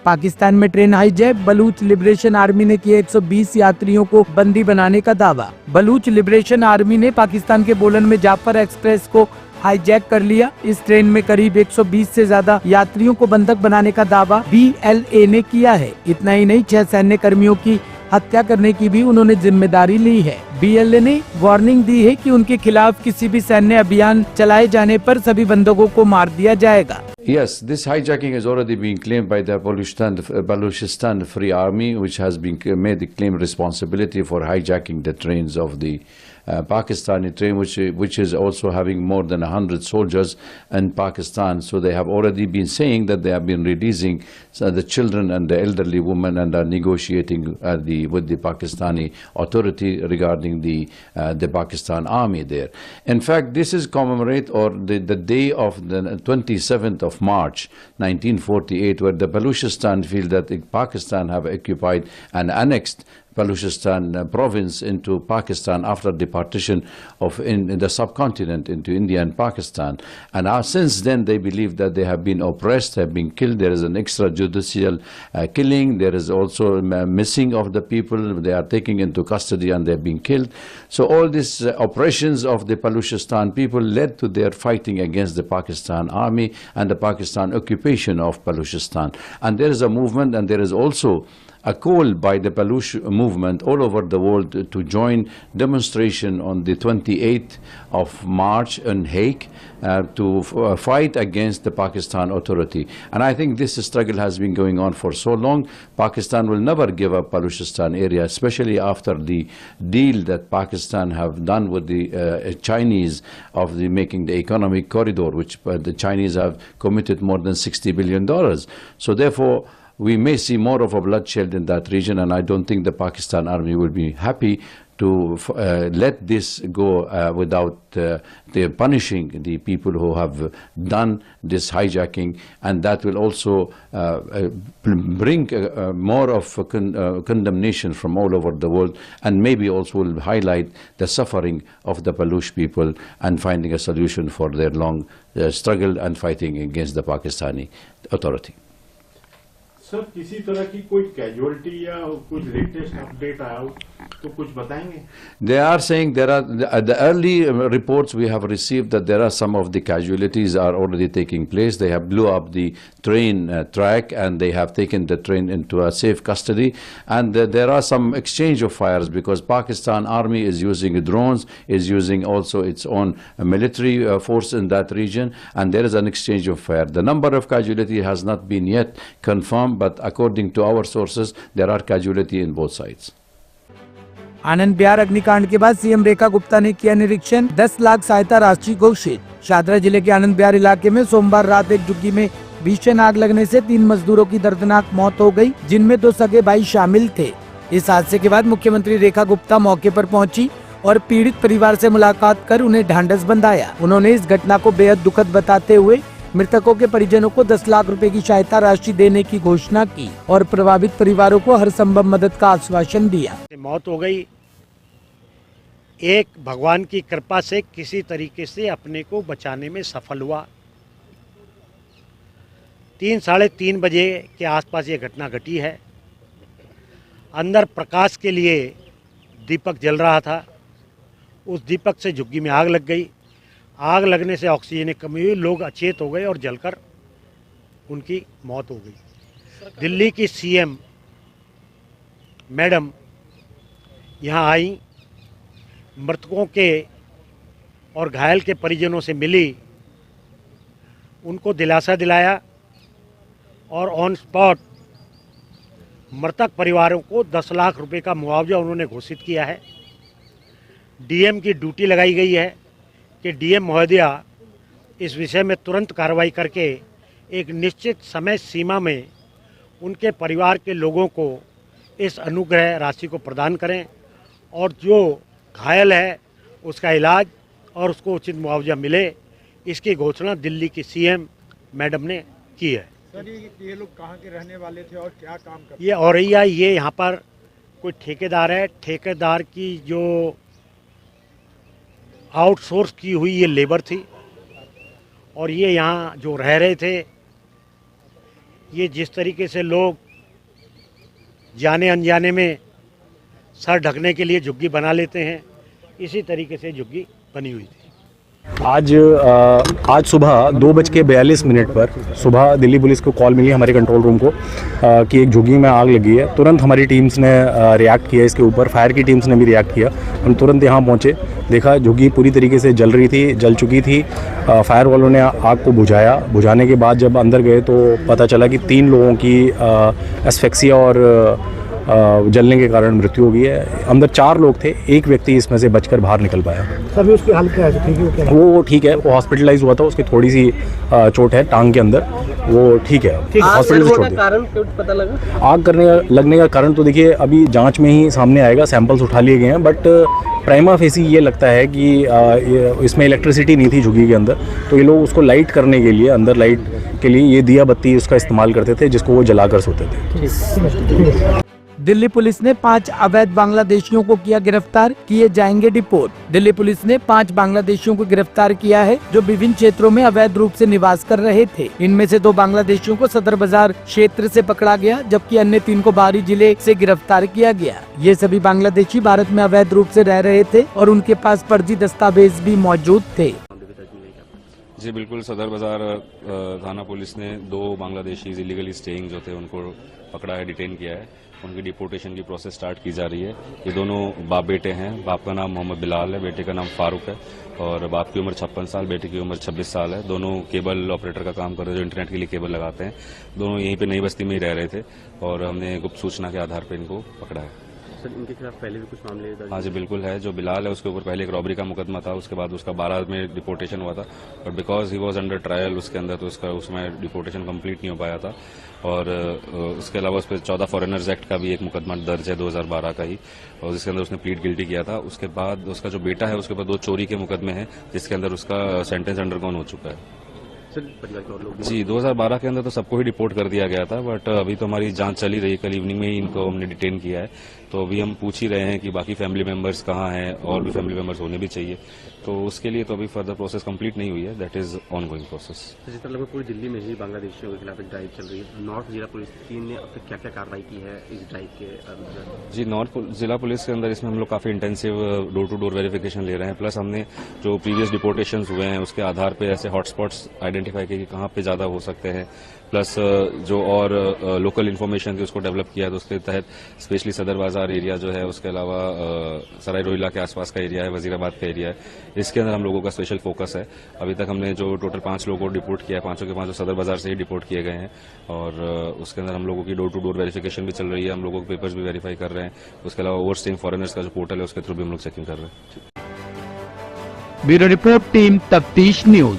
पाकिस्तान में train hijack, Baloch liberation army ने किया 120 यात्रियों को बंदी बनाने का दावा। बलूच लिबरेशन आर्मी ने पाकिस्तान के बोलन में जाफर एक्सप्रेस को हाईजैक कर लिया। इस ट्रेन में करीब 120 से ज्यादा यात्रियों को बंधक बनाने का दावा BLA ने किया है। इतना ही नहीं, 6 सैन्य कर्मियों की हत्या करने की भी उन्होंने जिम्मेदारी ली है। BLA ने वार्निंग दी है कि उनके खिलाफ किसी भी सैन्य अभियान चलाए जाने पर सभी बंधकों को मार दिया जाएगा। Yes, this hijacking has already been claimed by the Baluchistan Free Army, which has been made the claim responsibility for hijacking the trains of the Pakistani train, which is also having more than 100 soldiers in Pakistan. So they have already been saying that they have been releasing the children and the elderly women and are negotiating with the Pakistani authority regarding the Pakistan army there. In fact, this is commemorate or the day of the 27th of March 1948, where the Baluchistan feel that Pakistan have occupied and annexed Baluchistan province into Pakistan after the partition of in the subcontinent into India and Pakistan. And since then they believe that they have been oppressed, have been killed. There is an extrajudicial killing. There is also missing of the people. They are taken into custody and they have been killed. So all these oppressions of the Baluchistan people led to their fighting against the Pakistan army and the Pakistan occupation of Baluchistan. And there is a movement, and there is also a call by the Baluch movement all over the world to join demonstration on the 28th of March in Hague to fight against the Pakistan authority. And I think this struggle has been going on for so long. Pakistan will never give up Baluchistan area, especially after the deal that Pakistan have done with the Chinese of the making the economic corridor, which the Chinese have committed more than $60 billion. So therefore, we may see more of a bloodshed in that region, and I don't think the Pakistan army will be happy to let this go without punishing the people who have done this hijacking, and that will also bring more of condemnation from all over the world, and maybe also will highlight the suffering of the Baluch people and finding a solution for their long struggle and fighting against the Pakistani authority. Sir, किसी तरह की कोई casualty या कुछ latest update आया हो तो कुछ बताएंगे? They are saying there are the early reports we have received that there are some of the casualties are already taking place. They have blew up the train track and they have taken the train into a safe custody, and there are some exchange of fires because Pakistan army is using drones, is using also its own military force in that region, and there is an exchange of fire. The number of casualty has not been yet confirmed, but according to our sources there are casualty in both sides. आनंद बिहार अग्निकांड के बाद CM Rekha Gupta ने किया निरीक्षण, 10 लाख सहायता राशि घोषित। शादरा जिले के आनंद बिहार इलाके में सोमवार रात एक झुग्गी में भीषण आग लगने से 3 मजदूरों की दर्दनाक मौत हो गई, जिनमें 2 सगे भाई शामिल थे। इस हादसे के बाद मुख्यमंत्री रेखा गुप्ता मौके पर पहुंची और पीड़ित परिवार से मुलाकात कर उन्हें ढांढस बंधाया। उन्होंने इस घटना को बेहद दुखद बताते हुए मृतकों के परिजनों को 10 लाख रुपए की सहायता राशि देने की घोषणा की और प्रभावित परिवारों को हर संभव मदद का आश्वासन दिया। मौत हो गई, एक भगवान की कृपा से किसी तरीके से अपने को बचाने में सफल हुआ। 3 साढ़े 3 बजे के आसपास ये घटना घटी है। अंदर प्रकाश के लिए दीपक जल रहा था, उस दीपक से झुग्गी में आग लग गई। आग लगने से ऑक्सीजन की कमी हुई, लोग अचेत हो गए और जलकर उनकी मौत हो गई। दिल्ली की सीएम मैडम यहाँ आई, मृतकों के और घायल के परिजनों से मिली, उनको दिलासा दिलाया और ऑन स्पॉट मृतक परिवारों को 10 लाख रुपए का मुआवजा उन्होंने घोषित किया है। डीएम की ड्यूटी लगाई गई है कि डीएम महोदया इस विषय में तुरंत कार्रवाई करके एक निश्चित समय सीमा में उनके परिवार के लोगों को इस अनुग्रह राशि को प्रदान करें और जो घायल है उसका इलाज और उसको उचित मुआवजा मिले, इसकी घोषणा दिल्ली की सीएम मैडम ने की है। सर, ये लोग कहाँ के रहने वाले थे और क्या काम करते? ये औरैया, ये यहाँ पर कोई ठेकेदार है, ठेकेदार की जो आउटसोर्स की हुई ये लेबर थी और ये यहाँ जो रह रहे थे, ये जिस तरीके से लोग जाने अनजाने में सर ढकने के लिए झुग्गी बना लेते हैं, इसी तरीके से झुग्गी बनी हुई थी। आज सुबह 2:42 पर सुबह दिल्ली पुलिस को कॉल मिली हमारे कंट्रोल रूम को कि एक झुग्गी में आग लगी है। तुरंत हमारी टीम्स ने रिएक्ट किया इसके ऊपर, फायर की टीम्स ने भी रिएक्ट किया। हम तुरंत यहाँ पहुँचे, देखा झुग्गी पूरी तरीके से जल चुकी थी। फायर वालों ने आग को बुझाया। बुझाने के बाद जब अंदर गए तो पता चला कि 3 लोगों की एस्फेक्सिया और जलने के कारण मृत्यु हो गई है। अंदर 4 लोग थे, एक व्यक्ति इसमें से बचकर बाहर निकल पाया। सभी उसकी हालत क्या है? ठीक है? वो ठीक है, वो हॉस्पिटलाइज हुआ था, उसकी थोड़ी सी चोट है टांग के अंदर, वो ठीक है, हॉस्पिटल से छोड़ दिया। कारण क्यों पता लगा? आग लगने का कारण तो देखिए अभी जांच में ही सामने आएगा, सैंपल्स उठा लिए गए हैं, बट प्राइमा फेसी ये लगता है कि इसमें इलेक्ट्रिसिटी नहीं थी झुग्गी के अंदर, तो ये लोग उसको लाइट करने के लिए, अंदर लाइट के लिए ये दिया बत्ती उसका इस्तेमाल करते थे, जिसको वो जलाकर सोते थे। दिल्ली पुलिस ने 5 अवैध बांग्लादेशियों को किया गिरफ्तार, किए जाएंगे डिपोर्ट। दिल्ली पुलिस ने 5 बांग्लादेशियों को गिरफ्तार किया है जो विभिन्न क्षेत्रों में अवैध रूप से निवास कर रहे थे। इनमें से 2 बांग्लादेशियों को सदर बाजार क्षेत्र से पकड़ा गया, जबकि अन्य 3 को बाहरी जिले से गिरफ्तार किया गया। ये सभी बांग्लादेशी भारत में अवैध रूप से रह रहे थे और उनके पास फर्जी दस्तावेज भी मौजूद थे। जी बिल्कुल, सदर बाजार थाना पुलिस ने 2 बांग्लादेशी इलीगली स्टेइंग जो थे उनको पकड़ा है, डिटेन किया है। उनकी डिपोर्टेशन की प्रोसेस स्टार्ट की जा रही है। ये दोनों बाप बेटे हैं। बाप का नाम मोहम्मद बिलाल है, बेटे का नाम फारूक है और बाप की उम्र 56 साल, बेटे की उम्र 26 साल है। दोनों केबल ऑपरेटर का काम कर रहे हैं, जो इंटरनेट के लिए केबल लगाते हैं। दोनों यहीं पे नई बस्ती में ही रह रहे थे और हमने गुप्त सूचना के आधार पर इनको पकड़ा है। सर, इनके खिलाफ पहले भी कुछ मामले दर्ज? हाँ जी बिल्कुल है। जो बिलाल है उसके ऊपर पहले एक रॉबरी का मुकदमा था, उसके बाद उसका 12 में डिपोर्टेशन हुआ था, but because he was under trial उसके अंदर, तो उसका उसमें डिपोर्टेशन कंप्लीट नहीं हो पाया था। और उसके अलावा उस पर 14 फॉरेनर्स एक्ट का भी एक मुकदमा दर्ज है 2012 का ही, और जिसके अंदर उसने प्लीड गिल्टी किया था। उसके बाद उसका जो बेटा है उसके ऊपर 2 चोरी के मुकदमे हैं, जिसके अंदर उसका सेंटेंस अंडरगोन हो चुका है। परिवार के और लोग? जी 2012 के अंदर तो सबको ही डिपोर्ट कर दिया गया था, बट अभी तो हमारी जांच चली रही। कल इवनिंग में ही इनको हमने डिटेन किया है, तो अभी हम पूछ ही रहे हैं कि बाकी फैमिली मेंबर्स कहाँ हैं, और भी फैमिली मेंबर्स होने भी चाहिए, तो उसके लिए तो अभी फर्दर प्रोसेस कंप्लीट नहीं हुई है। That is on going process. जिस तरह लगभग पूरी दिल्ली में ही बांग्लादेशियों के खिलाफ एक ड्राइव चल रही है, नॉर्थ जिला पुलिस टीम ने अब तक क्या क्या कार्रवाई की है इस ड्राइव के अंदर? जी नॉर्थ जिला पुलिस के अंदर इसमें हम लोग काफी intensive door to door verification ले रहे हैं। प्लस हमने जो प्रीवियस डिपोर्टेशन हुए हैं उसके आधार पर ऐसे हॉटस्पॉट्स आइडेंटिफाई किए कि कहाँ पे ज्यादा हो सकते हैं। प्लस जो और लोकल इन्फॉर्मेशन थी उसको डेवलप किया, तो उसके तहत स्पेशली सदर बाजार एरिया जो है, उसके अलावा सराय रोहिला के आसपास का एरिया है, वजीराबाद का एरिया है, इसके अंदर हम लोगों का स्पेशल फोकस है। अभी तक हमने जो टोटल 5 लोगों को डिपोर्ट किया है, 5 के 5 सदर बाजार से ही डिपोर्ट किए गए हैं, और उसके अंदर हम लोगों की डोर टू डोर वेरिफिकेशन भी चल रही है। हम लोगों के पेपर्स भी वेरीफाई कर रहे हैं। उसके अलावा ओवरस्टेइंग फॉरेनर्स का जो पोर्टल है उसके थ्रू भी हम लोग चेकिंग कर रहे हैं। ब्यूरो रिपोर्ट, टीम तफ्तीश न्यूज।